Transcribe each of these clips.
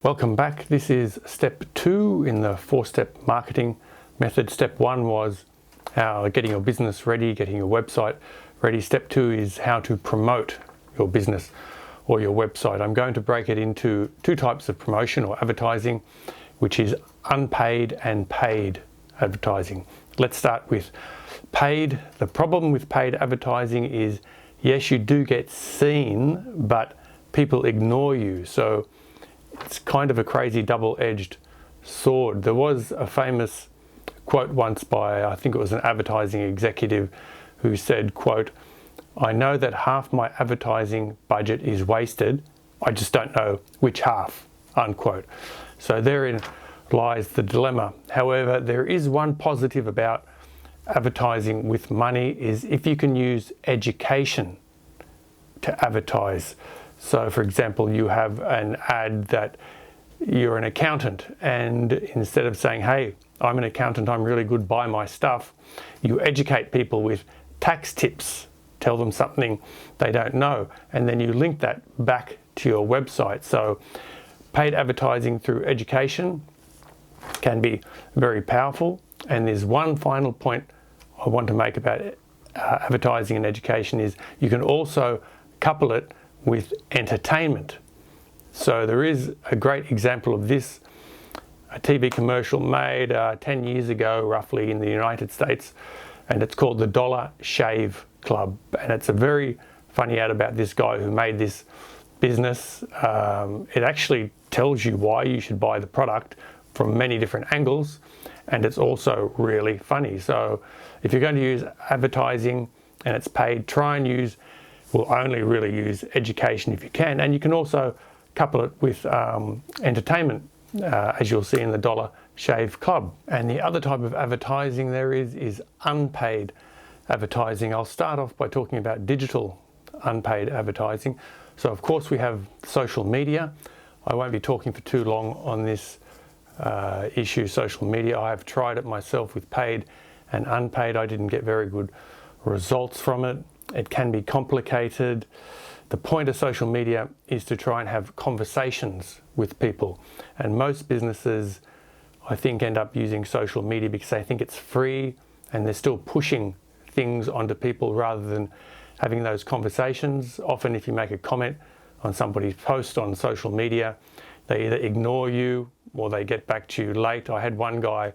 Welcome back. This is step 2 in the 4-step marketing method. Step 1 was how getting your business ready, getting your website ready. Step 2 is how to promote your business or your website. I'm going to break it into 2 types of promotion or advertising, which is unpaid and paid advertising. Let's start with paid. The problem with paid advertising is, yes, you do get seen, but people ignore you. So it's kind of a crazy double-edged sword. There was a famous quote once by, I think it was an advertising executive, who said, quote, "I know that half my advertising budget is wasted. I just don't know which half," unquote. So therein lies the dilemma. However, there is one positive about advertising with money, is if you can use education to advertise. So for example, you have an ad that you're an accountant, and instead of saying, "Hey, I'm an accountant, I'm really good, buy my stuff," you educate people with tax tips, tell them something they don't know, and then you link that back to your website. So paid advertising through education can be very powerful. And there's one final point I want to make about advertising and education, is you can also couple it with entertainment. So there is a great example of this, a TV commercial made 10 years ago roughly in the United States, and it's called the Dollar Shave Club, and it's a very funny ad about this guy who made this business. It actually tells you why you should buy the product from many different angles, and it's also really funny. So if you're going to use advertising and it's paid, try and only really use education if you can, and you can also couple it with entertainment, as you'll see in the Dollar Shave Club. And the other type of advertising there is unpaid advertising. I'll start off by talking about digital unpaid advertising. So of course we have social media. I won't be talking for too long on this issue, social media. I have tried it myself with paid and unpaid. I didn't get very good results from it. It can be complicated. The point of social media is to try and have conversations with people. And most businesses, I think, end up using social media because they think it's free and they're still pushing things onto people rather than having those conversations. Often if you make a comment on somebody's post on social media, they either ignore you or they get back to you late. I had one guy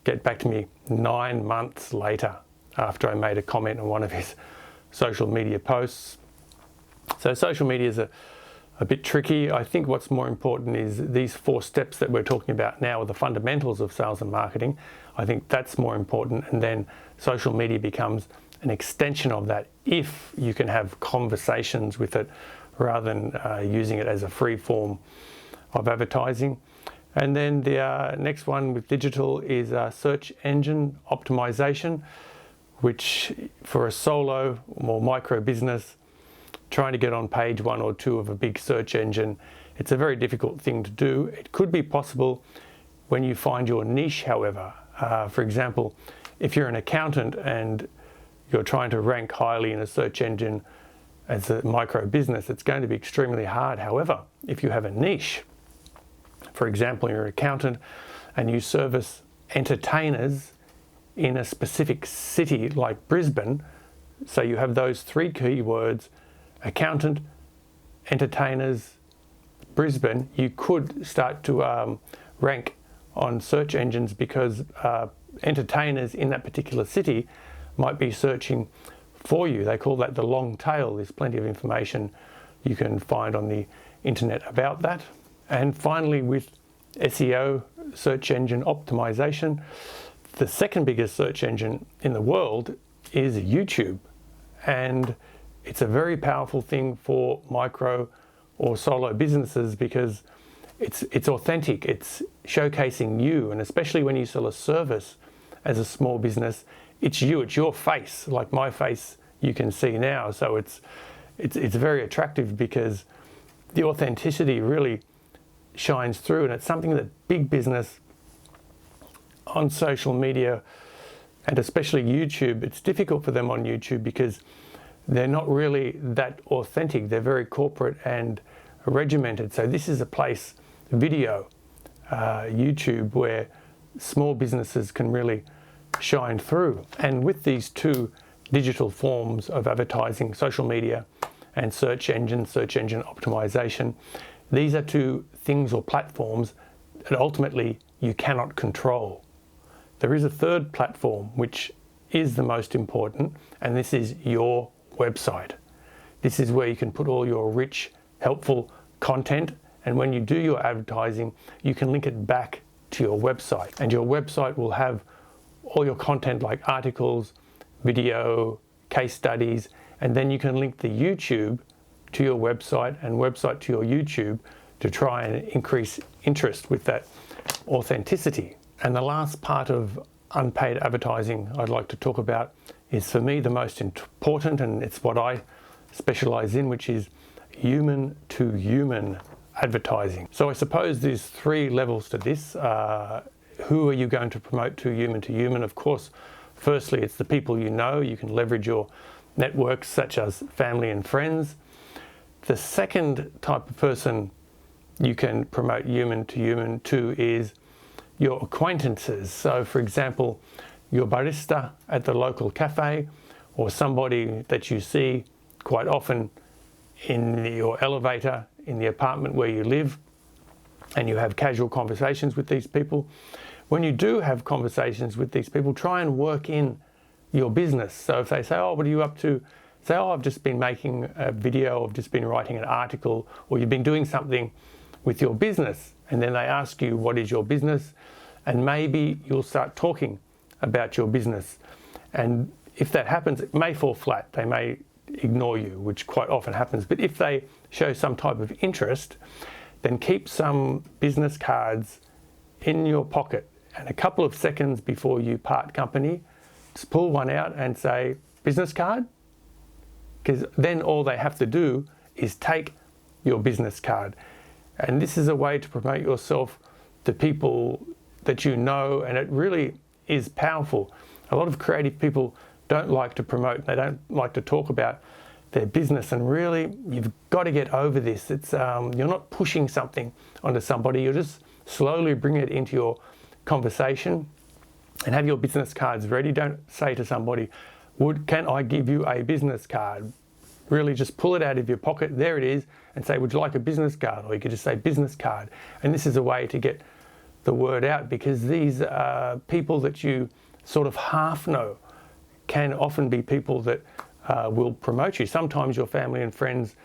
get back to me 9 months later after I made a comment on one of his social media posts. So social media is a bit tricky. I think what's more important is these 4 steps that we're talking about now are the fundamentals of sales and marketing. I think that's more important, and then social media becomes an extension of that if you can have conversations with it rather than using it as a free form of advertising. And then the next one with digital is search engine optimization, which for a solo or micro business trying to get on page 1 or 2 of a big search engine, it's a very difficult thing to do. It could be possible when you find your niche, however. For example, if you're an accountant and you're trying to rank highly in a search engine as a micro business, it's going to be extremely hard. However, if you have a niche, for example, you're an accountant and you service entertainers in a specific city like Brisbane, so you have those 3 keywords, accountant, entertainers, Brisbane, you could start to rank on search engines because entertainers in that particular city might be searching for you. They call that the long tail. There's plenty of information you can find on the internet about that. And finally, with SEO, search engine optimization, the second biggest search engine in the world is YouTube, and it's a very powerful thing for micro or solo businesses because it's authentic, it's showcasing you, and especially when you sell a service as a small business, it's you, it's your face, like my face you can see now. So it's very attractive because the authenticity really shines through, and it's something that big business on social media, and especially YouTube, it's difficult for them on YouTube because they're not really that authentic. They're very corporate and regimented. So this is a place video, YouTube, where small businesses can really shine through. And with these two digital forms of advertising, social media and search engine optimization, these are two things or platforms that ultimately you cannot control. There is a third platform which is the most important, and this is your website. This is where you can put all your rich, helpful content, and when you do your advertising, you can link it back to your website, and your website will have all your content like articles, video, case studies, and then you can link the YouTube to your website and website to your YouTube to try and increase interest with that authenticity. And the last part of unpaid advertising I'd like to talk about is, for me, the most important, and it's what I specialize in, which is human to human advertising. So I suppose there's three levels to this. Who are you going to promote to human? Of course, firstly, it's the people you know. You can leverage your networks such as family and friends. The second type of person you can promote human to is your acquaintances. So for example, your barista at the local cafe, or somebody that you see quite often in your elevator in the apartment where you live, and you have casual conversations with these people. When you do have conversations with these people, try and work in your business. So if they say, oh, what are you up to? Say, oh, I've just been making a video, I've just been writing an article, or you've been doing something with your business. And then they ask you, what is your business? And maybe you'll start talking about your business. And if that happens, it may fall flat. They may ignore you, which quite often happens. But if they show some type of interest, then keep some business cards in your pocket. And a couple of seconds before you part company, just pull one out and say, business card? Because then all they have to do is take your business card. And this is a way to promote yourself to people that you know, and it really is powerful. A lot of creative people don't like to promote, they don't like to talk about their business, and really you've got to get over this. It's you're not pushing something onto somebody, you're just slowly bringing it into your conversation, and have your business cards ready. Don't say to somebody, can I give you a business card? Really just pull it out of your pocket, there it is, and say, would you like a business card? Or you could just say business card. And this is a way to get the word out, because these people that you sort of half know can often be people that will promote you. Sometimes your family and friends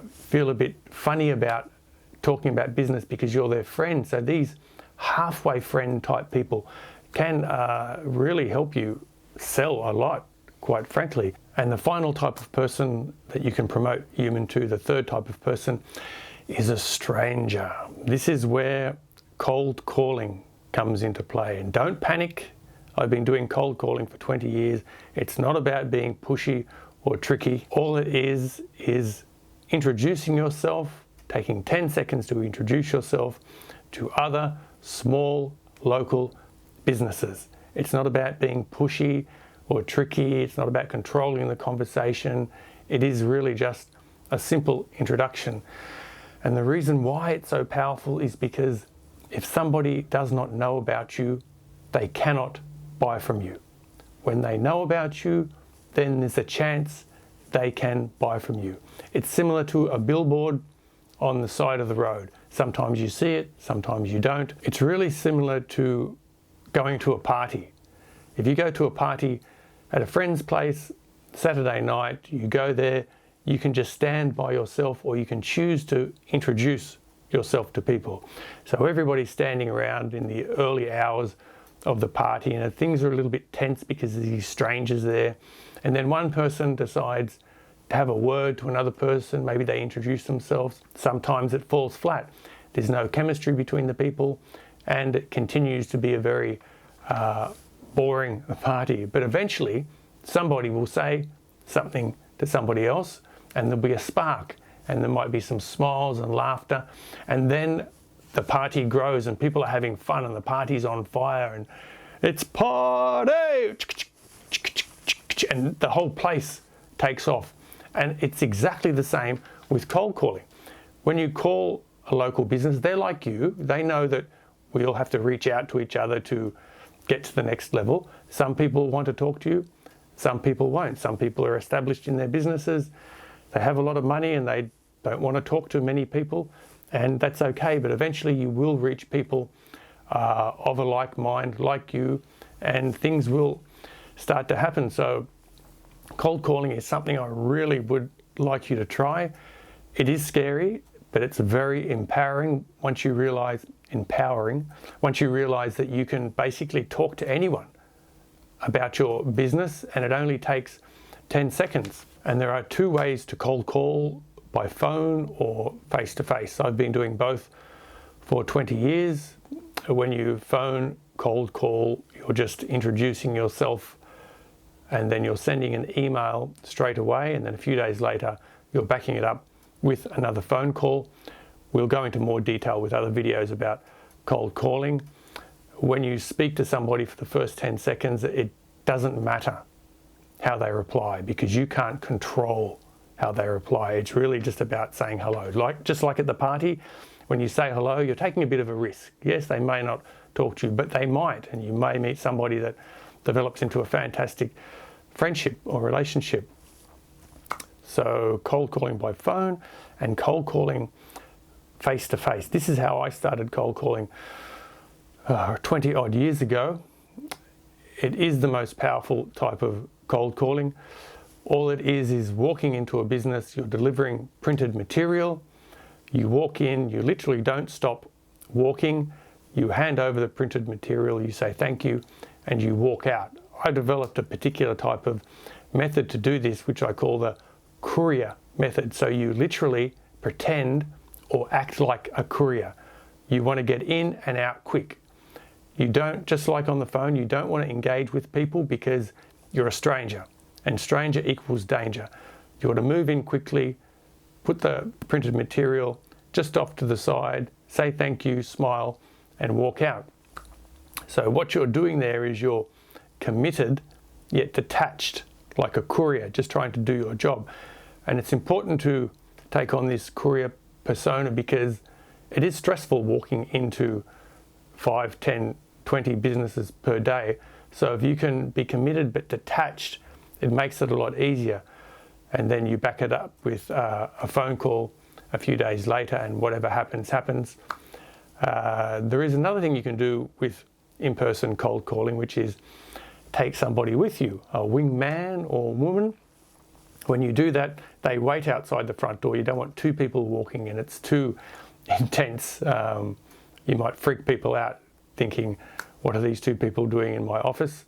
feel a bit funny about talking about business because you're their friend. So these halfway friend type people can really help you sell a lot, quite frankly. And the final type of person that you can promote human to, the third type of person, is a stranger. This is where cold calling comes into play. And don't panic. I've been doing cold calling for 20 years. It's not about being pushy or tricky. All it is introducing yourself, taking 10 seconds to introduce yourself to other small local businesses. It's not about being pushy or tricky. It's not about controlling the conversation. It is really just a simple introduction. And the reason why it's so powerful is because if somebody does not know about you, they cannot buy from you. When they know about you, then there's a chance they can buy from you. It's similar to a billboard on the side of the road. Sometimes you see it, sometimes you don't. It's really similar to going to a party. If you go to a party at a friend's place, Saturday night, you go there, you can just stand by yourself, or you can choose to introduce yourself to people. So everybody's standing around in the early hours of the party, and things are a little bit tense because there's these strangers there. And then one person decides to have a word to another person. Maybe they introduce themselves. Sometimes it falls flat. There's no chemistry between the people, and it continues to be a very boring party. But eventually somebody will say something to somebody else, and there'll be a spark, and there might be some smiles and laughter, and then the party grows and people are having fun and the party's on fire and it's party, and the whole place takes off. And it's exactly the same with cold calling. When you call a local business. They're like you. They know that we all have to reach out to each other to get to the next level. Some people want to talk to you, some people won't. Some people are established in their businesses, they have a lot of money and they don't want to talk to many people, and that's okay. But eventually you will reach people of a like mind, like you, and things will start to happen. So cold calling is something I really would like you to try. It is scary, but it's very empowering once you realize that you can basically talk to anyone about your business, and it only takes 10 seconds. And there are two ways to cold call: by phone or face-to-face. I've been doing both for 20 years. When you phone cold call, you're just introducing yourself, and then you're sending an email straight away, and then a few days later you're backing it up with another phone call. We'll go into more detail with other videos about cold calling. When you speak to somebody for the first 10 seconds, it doesn't matter how they reply, because you can't control how they reply. It's really just about saying hello. Just like at the party, when you say hello, you're taking a bit of a risk. Yes, they may not talk to you, but they might, and you may meet somebody that develops into a fantastic friendship or relationship. So cold calling by phone and cold calling face-to-face. This is how I started cold calling 20 odd years ago. It is the most powerful type of cold calling. All it is walking into a business, you're delivering printed material, you walk in, you literally don't stop walking, you hand over the printed material, you say thank you, and you walk out. I developed a particular type of method to do this, which I call the courier method. So you literally pretend or act like a courier. You want to get in and out quick. You don't, just like on the phone, you don't want to engage with people because you're a stranger, and stranger equals danger. You want to move in quickly, put the printed material just off to the side, say thank you, smile, and walk out. So what you're doing there is you're committed yet detached, like a courier just trying to do your job. And it's important to take on this courier persona because it is stressful walking into 5, 10, 20 businesses per day. So if you can be committed but detached, it makes it a lot easier. And then you back it up with a phone call a few days later, and whatever happens, happens. There is another thing you can do with in-person cold calling, which is take somebody with you, a wingman or woman. When you do that, they wait outside the front door. You don't want two people walking in. It's too intense. You might freak people out thinking, what are these two people doing in my office?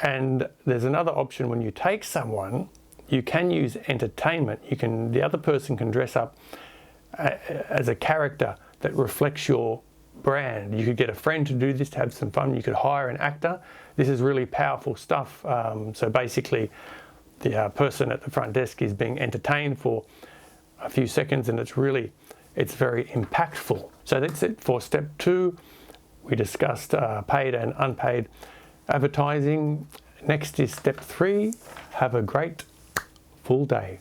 And there's another option. When you take someone, you can use entertainment. The other person can dress up as a character that reflects your brand. You could get a friend to do this to have some fun. You could hire an actor. This is really powerful stuff. So basically, the person at the front desk is being entertained for a few seconds, and it's very impactful. So that's it for step 2. We discussed paid and unpaid advertising. Next is step 3. Have a great full day.